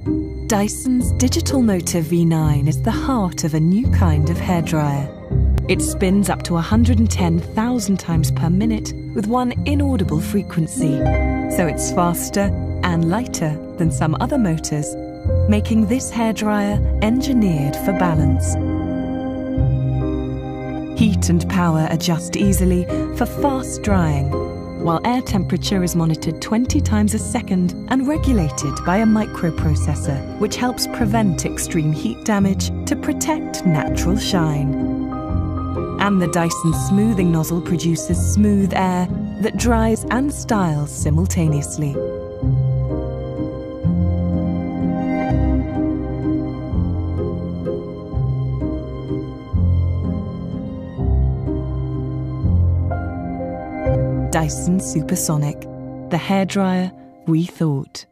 Dyson's digital motor V9 is the heart of a new kind of hairdryer. It spins up to 110,000 times per minute with one inaudible frequency, so it's faster and lighter than some other motors, making this hairdryer engineered for balance. Heat and power adjust easily for fast drying, while air temperature is monitored 20 times a second and regulated by a microprocessor, which helps prevent extreme heat damage to protect natural shine. And the Dyson smoothing nozzle produces smooth air that dries and styles simultaneously. Dyson Supersonic, the hairdryer we thought.